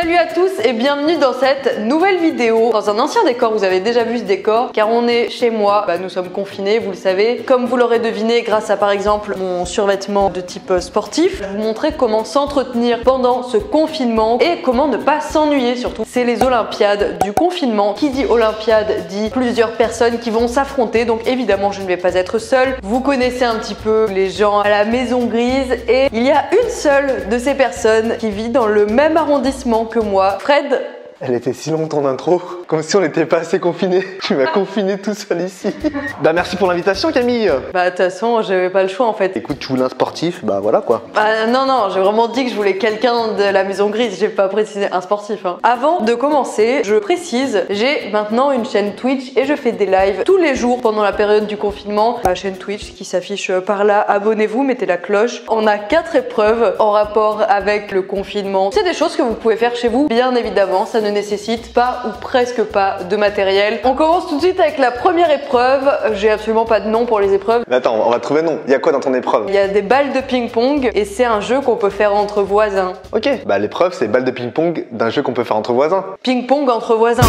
Salut à tous et bienvenue dans cette nouvelle vidéo. Dans un ancien décor, vous avez déjà vu ce décor car on est chez moi, nous sommes confinés, vous le savez. Comme vous l'aurez deviné grâce à par exemple mon survêtement de type sportif, je vais vous montrer comment s'entretenir pendant ce confinement et comment ne pas s'ennuyer surtout. C'est les Olympiades du confinement. Qui dit Olympiade dit plusieurs personnes qui vont s'affronter, donc évidemment je ne vais pas être seule. Vous connaissez un petit peu les gens à la Maison Grise et il y a une seule de ces personnes qui vit dans le même arrondissement que moi, Fred. Elle était si longue ton intro, comme si on n'était pas assez confinés. Tu m'as confiné tout seul ici. Bah merci pour l'invitation Camille. Bah de toute façon j'avais pas le choix en fait. Écoute, tu voulais un sportif, bah voilà quoi. Bah non, j'ai vraiment dit que je voulais quelqu'un de la Maison Grise, j'ai pas précisé un sportif. Avant de commencer, je précise, j'ai maintenant une chaîne Twitch et je fais des lives tous les jours pendant la période du confinement. Ma chaîne Twitch qui s'affiche par là, abonnez-vous, mettez la cloche. On a 4 épreuves en rapport avec le confinement. C'est des choses que vous pouvez faire chez vous, bien évidemment, ça ne nécessite pas ou presque pas de matériel. On commence tout de suite avec la première épreuve. J'ai absolument pas de nom pour les épreuves. Mais attends, on va trouver nom. Il y a quoi dans ton épreuve? Il y a des balles de ping-pong et c'est un jeu qu'on peut faire entre voisins. Ok, bah l'épreuve c'est balles de ping-pong d'un jeu qu'on peut faire entre voisins. Ping-pong entre voisins.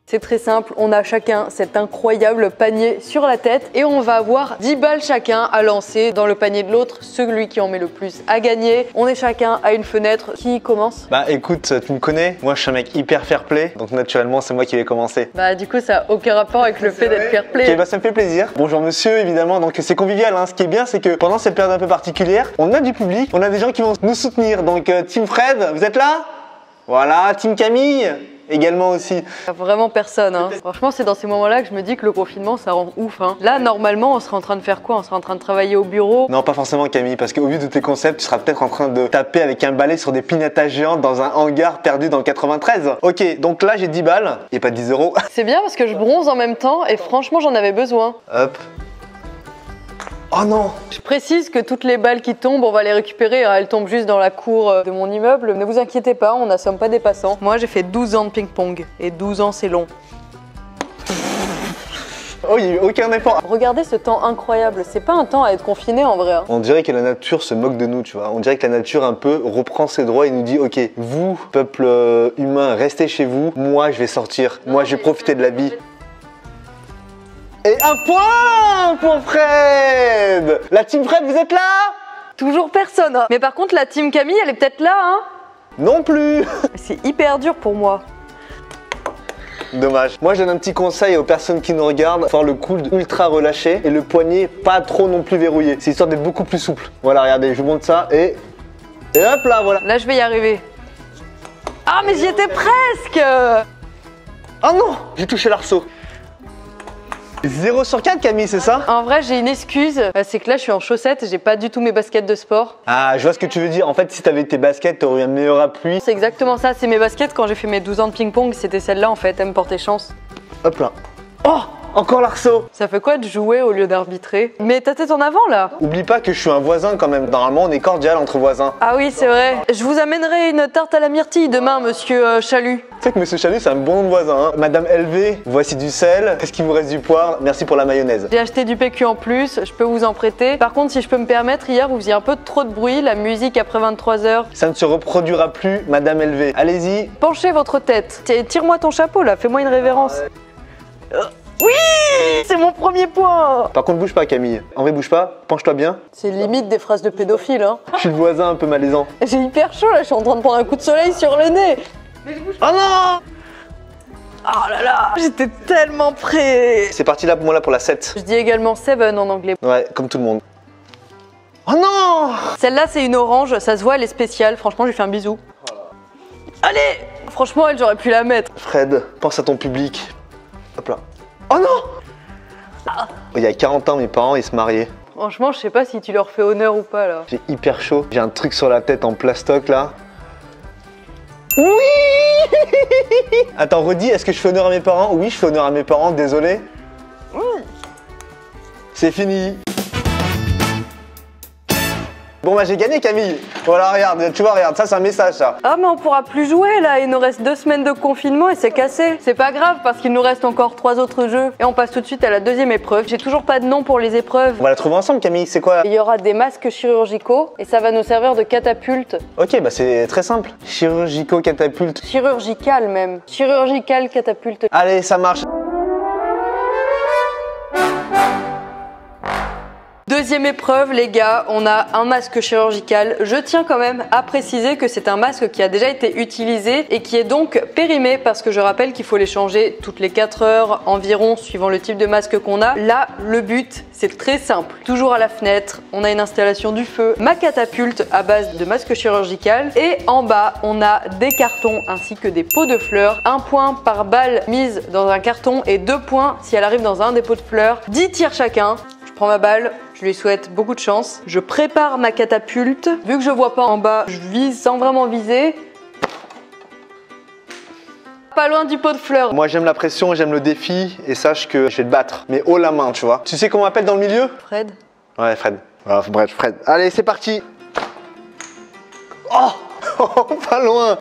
C'est très simple, on a chacun cet incroyable panier sur la tête et on va avoir 10 balles chacun à lancer dans le panier de l'autre. Celui qui en met le plus a gagné. On est chacun à une fenêtre. Qui commence? Bah écoute, tu me connais, moi je suis un mec hyper fair-play, donc naturellement c'est moi qui vais commencer. Bah du coup ça a aucun rapport avec le fait d'être fair-play. Ok, bah ça me fait plaisir. Bonjour monsieur, évidemment, donc c'est convivial hein. Ce qui est bien c'est que pendant cette période un peu particulière, on a du public, on a des gens qui vont nous soutenir. Donc Team Fred, vous êtes là? Voilà, Team Camille également aussi. Vraiment personne hein. Franchement c'est dans ces moments-là que je me dis que le confinement ça rend ouf hein. Là normalement on serait en train de faire quoi? On serait en train de travailler au bureau? Non pas forcément Camille, parce qu'au vu de tes concepts tu seras peut-être en train de taper avec un balai sur des piñatas géantes dans un hangar perdu dans le 93. Ok, donc là j'ai 10 balles et pas 10 euros. C'est bien parce que je bronze en même temps et franchement j'en avais besoin. Hop. Oh non! Je précise que toutes les balles qui tombent, on va les récupérer. Elles tombent juste dans la cour de mon immeuble. Ne vous inquiétez pas, on n'assomme pas des passants. Moi, j'ai fait 12 ans de ping-pong. Et 12 ans, c'est long. Oh, il n'y a eu aucun effort. Regardez ce temps incroyable. C'est pas un temps à être confiné en vrai. On dirait que la nature se moque de nous, tu vois. On dirait que la nature un peu reprend ses droits et nous dit ok, vous, peuple humain, restez chez vous. Moi, je vais sortir. Moi, je vais profiter de la vie. Et un point pour Fred! La team Fred, vous êtes là? Toujours personne. Hein. Mais par contre, la team Camille, elle est peut-être là. Hein. Non plus. C'est hyper dur pour moi. Dommage. Moi, je donne un petit conseil aux personnes qui nous regardent. Avoir le coude ultra relâché et le poignet pas trop non plus verrouillé. C'est histoire d'être beaucoup plus souple. Voilà, regardez, je vous montre ça et hop là, voilà. Là, je vais y arriver. Ah, mais j'y étais presque. Oh non, j'ai touché l'arceau. 0 sur 4 Camille, c'est ça? En vrai j'ai une excuse, c'est que là je suis en chaussettes, j'ai pas du tout mes baskets de sport. Ah je vois ce que tu veux dire, en fait si t'avais tes baskets t'aurais eu un meilleur appui. C'est exactement ça, c'est mes baskets quand j'ai fait mes 12 ans de ping-pong, c'était celle-là en fait, elles me portaient chance. Hop là. Oh, encore l'arceau. Ça fait quoi de jouer au lieu d'arbitrer? Mais ta tête en avant là. Oublie pas que je suis un voisin quand même, normalement on est cordial entre voisins. Ah oui c'est vrai, je vous amènerai une tarte à la myrtille demain monsieur Chalut. Tu sais que monsieur Chalut c'est un bon nom de voisin hein. Madame LV, voici du sel, est-ce qu'il vous reste du poivre? Merci pour la mayonnaise. J'ai acheté du PQ en plus, je peux vous en prêter. Par contre si je peux me permettre, hier vous faisiez un peu trop de bruit, la musique après 23 h. Ça ne se reproduira plus Madame LV, allez-y. Penchez votre tête, tire-moi ton chapeau là, fais-moi une révérence. Oui, c'est mon premier point. Par contre bouge pas Camille, en vrai bouge pas, penche-toi bien. C'est limite des phrases de pédophile hein. Je suis le voisin un peu malaisant. J'ai hyper chaud là, je suis en train de prendre un coup de soleil sur le nez. Mais je bouge pas. Oh non! Oh là là, j'étais tellement prêt. C'est parti là pour moi là pour la 7. Je dis également 7 en anglais. Ouais, comme tout le monde. Oh non! Celle-là c'est une orange, ça se voit elle est spéciale, franchement je lui fais un bisou. Voilà. Allez! Franchement elle j'aurais pu la mettre. Fred, pense à ton public. Hop là. Oh non! Ah. Il y a 40 ans mes parents ils se mariaient. Franchement je sais pas si tu leur fais honneur ou pas là. J'ai hyper chaud, j'ai un truc sur la tête en plastoc là. Oui! Attends, redis, est-ce que je fais honneur à mes parents? Oui, je fais honneur à mes parents, désolé. C'est fini. Bon bah j'ai gagné Camille. Voilà regarde, tu vois regarde, ça c'est un message ça. Ah mais on pourra plus jouer là, il nous reste 2 semaines de confinement et c'est cassé. C'est pas grave parce qu'il nous reste encore 3 autres jeux. Et on passe tout de suite à la deuxième épreuve. J'ai toujours pas de nom pour les épreuves. On va la trouver ensemble Camille, c'est quoi? Il y aura des masques chirurgicaux et ça va nous servir de catapulte. Ok bah c'est très simple. Chirurgico-catapulte. Chirurgical même. Chirurgical catapulte. Allez ça marche. Deuxième épreuve les gars, on a un masque chirurgical. Je tiens quand même à préciser que c'est un masque qui a déjà été utilisé et qui est donc périmé parce que je rappelle qu'il faut les changer toutes les 4 heures environ suivant le type de masque qu'on a. Là, le but, c'est très simple. Toujours à la fenêtre, on a une installation du feu, ma catapulte à base de masque chirurgical et en bas, on a des cartons ainsi que des pots de fleurs. 1 point par balle mise dans un carton et 2 points si elle arrive dans un des pots de fleurs. 10 tirs chacun. Je prends ma balle, je lui souhaite beaucoup de chance. Je prépare ma catapulte. Vu que je vois pas en bas, je vise sans vraiment viser. Pas loin du pot de fleurs. Moi j'aime la pression, j'aime le défi et sache que je vais te battre, mais haut la main tu vois. Tu sais comment on m'appelle dans le milieu? Fred. Ouais Fred. Ah, bref Fred. Allez c'est parti. Oh pas loin.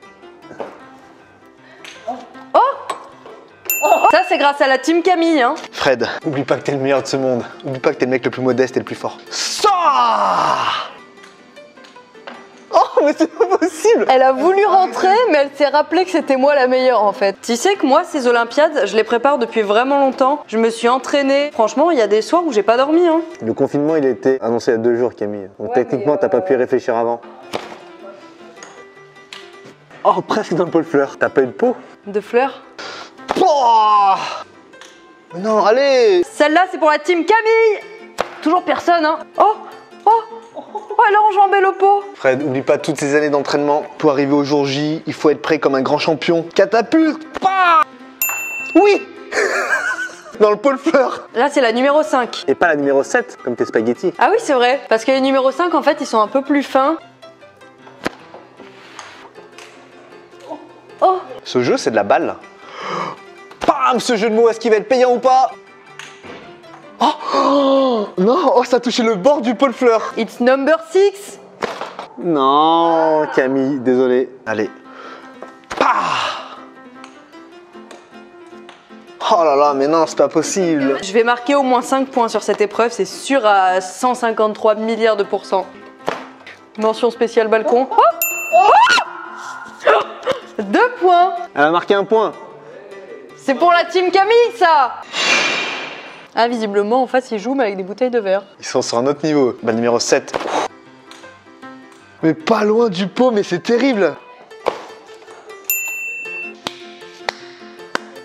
Ça c'est grâce à la team Camille hein. Fred, oublie pas que t'es le meilleur de ce monde. Oublie pas que t'es le mec le plus modeste et le plus fort. Ça. Oh mais c'est pas possible. Elle a voulu rentrer mais elle s'est rappelé que c'était moi la meilleure en fait. Tu sais que moi ces Olympiades, je les prépare depuis vraiment longtemps. Je me suis entraînée. Franchement, il y a des soirs où j'ai pas dormi hein. Le confinement il a été annoncé il y a 2 jours Camille. Donc Ouais, techniquement t'as pas pu y réfléchir avant. Oh presque dans le pot de fleurs. T'as pas eu de pot? De fleurs. Oh non, allez. Celle-là c'est pour la team Camille. Toujours personne hein. Oh, elle a enjambé le pot. Fred, oublie pas toutes ces années d'entraînement. Pour arriver au jour J, il faut être prêt comme un grand champion. Catapulte. Oui. Dans le pot de fleurs. Là c'est la numéro 5. Et pas la numéro 7, comme tes spaghettis. Ah oui c'est vrai, parce que les numéros 5 en fait ils sont un peu plus fins. Oh. Ce jeu c'est de la balle. Bam, ce jeu de mots, est-ce qu'il va être payant ou pas? Oh non, oh ça a touché le bord du pot de fleurs. It's number 6. Non, Camille, désolé. Allez. Pah. Oh là là, mais non, c'est pas possible. Je vais marquer au moins 5 points sur cette épreuve, c'est sûr à 153 milliards de pourcents. Mention spéciale balcon. Oh 2 points. Elle a marqué 1 point. C'est pour la team Camille ça. Ah visiblement en face ils jouent mais avec des bouteilles de verre. Ils sont sur un autre niveau. Balle numéro 7. Mais pas loin du pot, mais c'est terrible.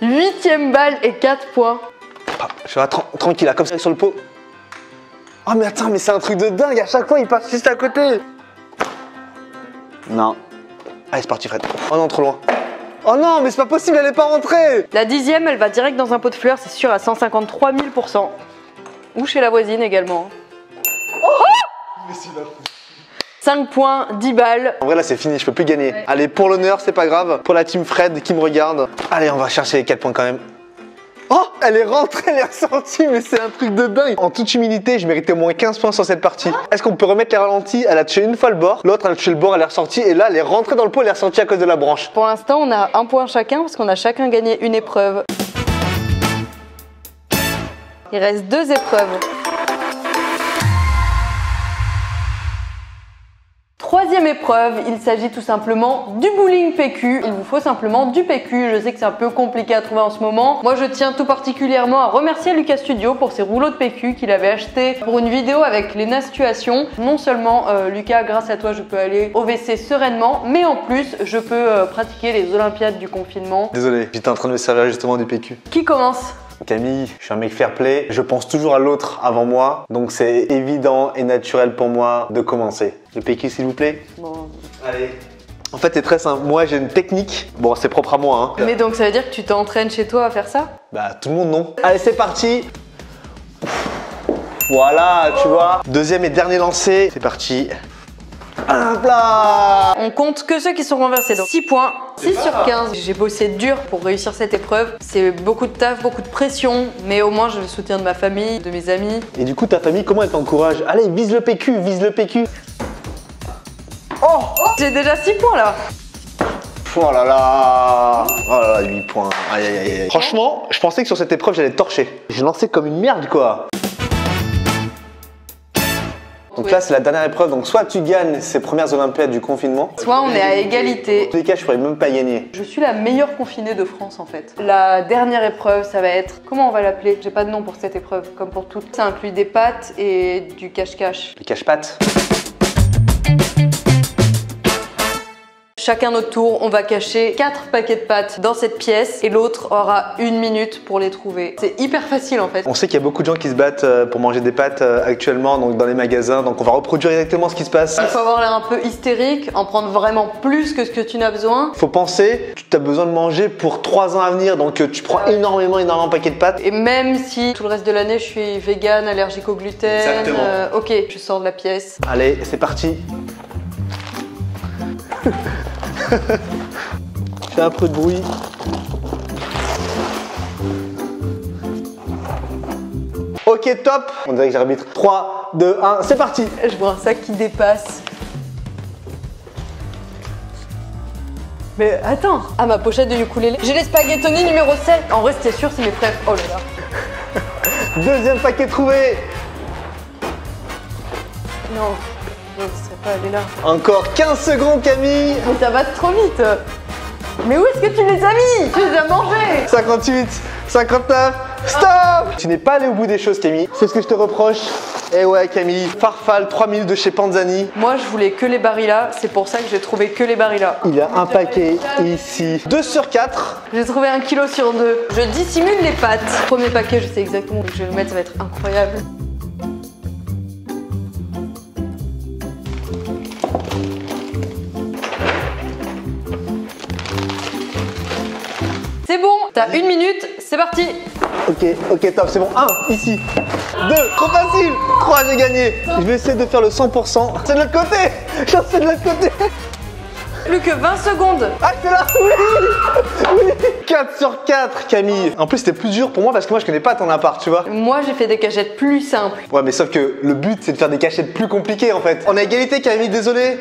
8ème balle et 4 points. Ah, je vais tranquille, là, comme ça sur le pot. Oh mais attends, mais c'est un truc de dingue, à chaque fois il passe juste à côté. Non. Allez c'est parti Fred. Oh non, trop loin. Oh non, mais c'est pas possible, elle est pas rentrée. La 10ème elle va direct dans un pot de fleurs, c'est sûr à 153 000%. Ou chez la voisine également. Mais c'est la... 5 points, 10 balles. En vrai là c'est fini, je peux plus gagner. Ouais. Allez, pour l'honneur, c'est pas grave. Pour la team Fred qui me regarde. Allez, on va chercher les 4 points quand même. Oh, elle est rentrée, elle est ressortie, mais c'est un truc de dingue. En toute humilité, je méritais au moins 15 points sur cette partie. Est-ce qu'on peut remettre les ralentis? Elle a touché une fois le bord, l'autre elle a touché le bord, elle est ressortie, et là elle est rentrée dans le pot, elle est ressortie à cause de la branche. Pour l'instant, on a 1 point chacun parce qu'on a chacun gagné une épreuve. Il reste 2 épreuves. 3e épreuve, il s'agit tout simplement du bowling PQ. Il vous faut simplement du PQ. Je sais que c'est un peu compliqué à trouver en ce moment. Moi, je tiens tout particulièrement à remercier Lucas Studio pour ses rouleaux de PQ qu'il avait acheté pour une vidéo avec les Nastuations. Non seulement, Lucas, grâce à toi, je peux aller au WC sereinement, mais en plus, je peux pratiquer les Olympiades du confinement. Désolé, j'étais en train de me servir justement du PQ. Qui commence? Camille, je suis un mec fair play, je pense toujours à l'autre avant moi, donc c'est évident et naturel pour moi de commencer. Le PQ s'il vous plaît. Bon. Allez. En fait c'est très simple, moi j'ai une technique, bon c'est propre à moi hein. Mais donc ça veut dire que tu t'entraînes chez toi à faire ça? Bah tout le monde non. Allez c'est parti. Voilà, tu vois. 2e et dernier lancé, c'est parti. Hop là. On compte que ceux qui sont renversés, donc 6 points, 6 sur 15. J'ai bossé dur pour réussir cette épreuve. C'est beaucoup de taf, beaucoup de pression, mais au moins j'ai le soutien de ma famille, de mes amis. Et du coup ta famille, comment elle t'encourage? Allez, vise le PQ, vise le PQ. Oh, J'ai déjà 6 points là. oh là là. Oh là là, 8 points. Aïe aïe aïe aïe. Franchement, je pensais que sur cette épreuve, j'allais torcher. J'ai lancé comme une merde, quoi. Donc là, c'est la dernière épreuve. Donc soit tu gagnes ces premières Olympiades du confinement, Soit on est à égalité. dans tous les cas, je pourrais même pas gagner. Je suis la meilleure confinée de France en fait. La dernière épreuve, ça va être... Comment on va l'appeler? J'ai pas de nom pour cette épreuve, comme pour toutes. Ça inclut des pâtes et du cache-cache. Le cache-pattes. Chacun notre tour, on va cacher 4 paquets de pâtes dans cette pièce et l'autre aura 1 minute pour les trouver. C'est hyper facile en fait. On sait qu'il y a beaucoup de gens qui se battent pour manger des pâtes actuellement donc dans les magasins. Donc on va reproduire exactement ce qui se passe. Il faut avoir l'air un peu hystérique, en prendre vraiment plus que ce que tu n'as besoin. Faut penser, tu as besoin de manger pour 3 ans à venir. Donc tu prends énormément de paquets de pâtes. Et même si tout le reste de l'année je suis végane, allergique au gluten, Exactement. Ok, je sors de la pièce. Allez, c'est parti. Fais un peu de bruit. Ok, top. On dirait que j'arbitre. 3, 2, 1, c'est parti. Je vois un sac qui dépasse. Mais attends, ah ma pochette de ukulélé. J'ai les spaghettoni numéro 7. En vrai c'était sûr c'est mes frères. Oh là là. Deuxième paquet trouvé. Non, je ne serais pas allé là. Encore 15 secondes, Camille. Mais ça va trop vite. Mais où est-ce que tu les as mis? Tu les as mangés. 58, 59, stop. Tu n'es pas allé au bout des choses, Camille. C'est ce que je te reproche. Eh ouais, Camille, Farfalle, 3 minutes de chez Panzani. Moi je voulais que les Barilla, c'est pour ça que j'ai trouvé que les Barilla. Il y a un paquet ici. 2 sur 4. J'ai trouvé 1 kilo sur 2. Je dissimule les pâtes. Premier paquet, je sais exactement où je vais le mettre, ça va être incroyable. C'est bon, t'as 1 minute, c'est parti. Ok, top, c'est bon. 1, ici. 2, trop facile. 3, j'ai gagné. Je vais essayer de faire le 100%. C'est de l'autre côté. J'en sais de l'autre côté. Plus que 20 secondes. Ah, c'est là. Oui. 4 sur 4, Camille. En plus, c'était plus dur pour moi parce que moi, je connais pas ton appart, tu vois. Moi, j'ai fait des cachettes plus simples. Ouais, mais sauf que le but, c'est de faire des cachettes plus compliquées, en fait. On a égalité, Camille, désolé.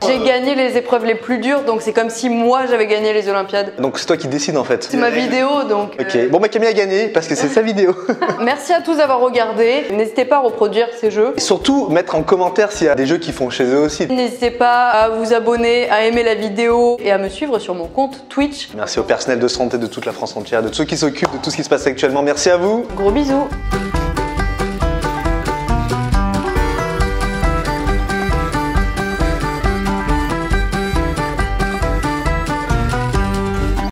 J'ai gagné les épreuves les plus dures, donc c'est comme si moi j'avais gagné les Olympiades. Donc c'est toi qui décides en fait. C'est ma vidéo donc. Ok, bon bah Camille a gagné parce que c'est sa vidéo. Merci à tous d'avoir regardé. N'hésitez pas à reproduire ces jeux. Et surtout, mettre en commentaire s'il y a des jeux qui font chez eux aussi. N'hésitez pas à vous abonner, à aimer la vidéo et à me suivre sur mon compte Twitch. Merci au personnel de santé de toute la France entière, de tous ceux qui s'occupent de tout ce qui se passe actuellement. Merci à vous. Gros bisous.